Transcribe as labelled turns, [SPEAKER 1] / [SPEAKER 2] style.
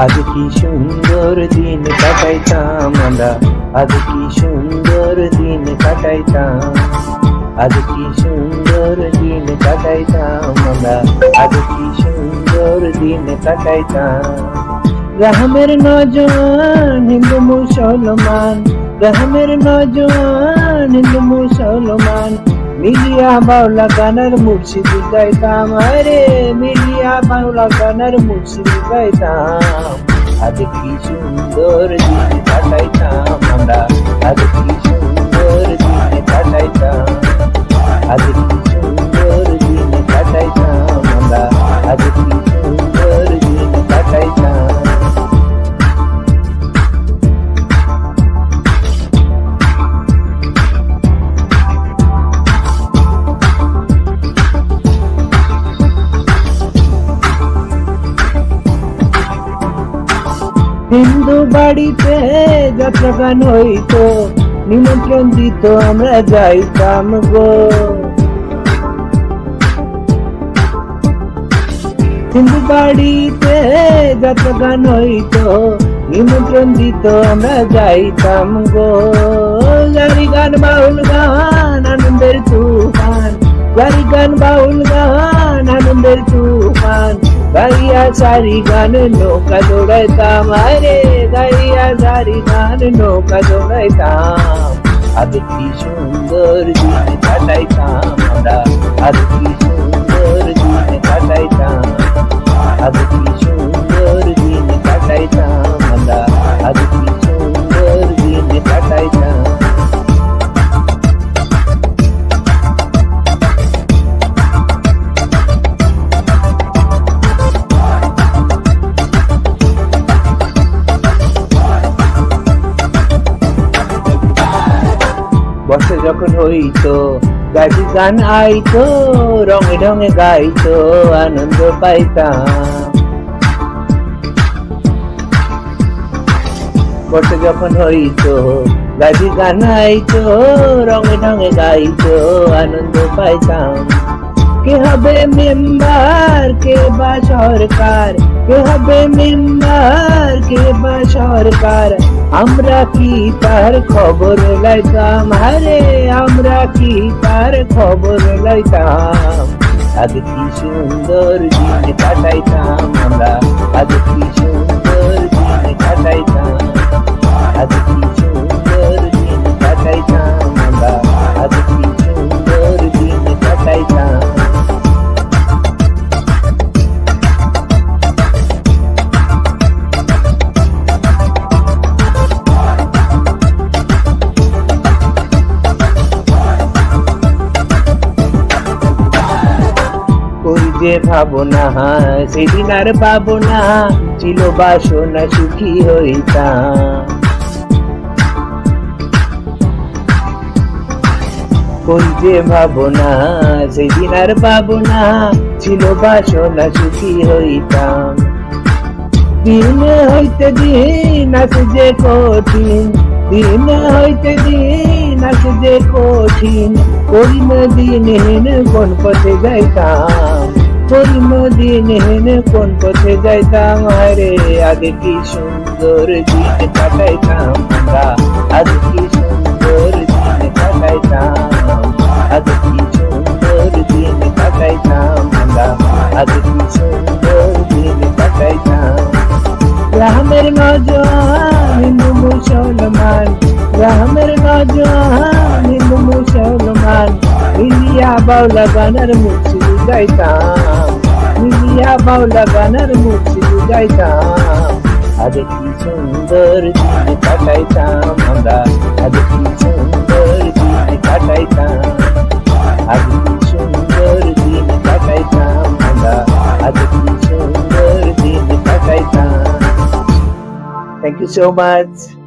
[SPEAKER 1] আজ কি সুন্দর দিন কাটাইতাম আমরা, আজ কি সুন্দর দিন কাটাইতাম, আজ কি সুন্দর দিন কাটাইতাম আমরা, আজ কি সুন্দর দিন কাটাইতাম। রাহমের নজওয়ান হিন্দু মুসলমান, রাহমের নজওয়ান হিন্দু মুসলমান, মিলিয়া বাউলা গানার মুর্শিদ গাইতাম, আরে মিলিয়া বাউলা গানার মুর্শিদ গাইতাম। আজ কি সুন্দর দিন কাটাইতাম আমরা, আজ কি সুন্দর দিন কাটাইতাম, আজ কি সুন্দর দিন কাটাইতাম আমরা, আজ কি সুন্দর দিন কাটাইতাম। হিন্দু বাড়িতে যাত্রা গান হইতো, নিমন্ত্রণ দিত আমরা যাইতাম গো। হিন্দু বাড়িতে যাত্রা গান হইতো, নিমন্ত্রণ দিত আমরা যাইতাম গো। গাড়ি গান বাউল গান আনন্দের তুফান, গাড়ি গান বাউল গান আনন্দের তুফান, গাইয়া সারি গান নৌকা দৌড়াইতাম, আরে গাইয়া সারি গান নৌকা দৌড়াইতাম। আজ কি সুন্দর দিন কাটাইতাম আমরা, আজ কি সুন্দর দিন কাটাইতাম, আজ কি সুন্দর দিন কাটাইতাম আমরা, আজ কি সুন্দর দিন কাটাইতাম। বর্ষা যখন হইতো গাড়ি গান আইতো, রঙে ঢঙে গাইতো আনন্দ পাইতাম। বর্ষা যখন হইতো গাড়ি গান আইতো, রঙে ঢঙে গাইতো আনন্দ পাইতাম। কে হবে মেম্বার কে বা সরকার, কে হবে মেম্বার কে বা সরকার, আমরা কি তার খবর লাইতাম, আরে আমরা কি তার খবর লাইতাম। আজ কি সুন্দর দিন কাটাইতাম আমরা, আজ কি সুন্দর দিন কাটাইতাম, আজ কি সুন্দর দিন কাটাইতাম আমরা, আজ কি সুন্দর দিন কাটাইতাম। যে ভাবনা সেদিন আর পাবো না, ছিল বাসনা সুখী হইতাম। কোন যে ভাবনা সেদিন আর পাবো না, ছিল বাসনা সুখী হইতাম। দিন হইতে দিন আসে যে কঠিন, দিন হইতে দিন আসে যে কঠিন, করিম দিনহীন কোন পথে যাইতাম, করিম দিনহীন কোন পথে যাইতাম। আরে আজ কি সুন্দর দিন কাটাইতাম আমরা, আজ কি সুন্দর দিন কাটাইতাম, আজ কি সুন্দর দিন কাটাইতাম আমরা, আজ কি সুন্দর দিন কাটাইতাম। রাহমের নজওয়ান হিন্দু মুসলমান, রাহমের নজওয়ান হিন্দু মুসলমান, মিলিয়া বাউলা গানার মুর্শিদ গাইতাম, মিলিয়া বাউলা গানার মুর্শিদ গাইতাম। আজ কি সুন্দর দিন কাটাইতাম আমরা, আজ কি সুন্দর দিন কাটাইতাম, আজ কি সুন্দর দিন কাটাইতাম আমরা, আজ কি সুন্দর দিন কাটাইতাম। Thank you so much.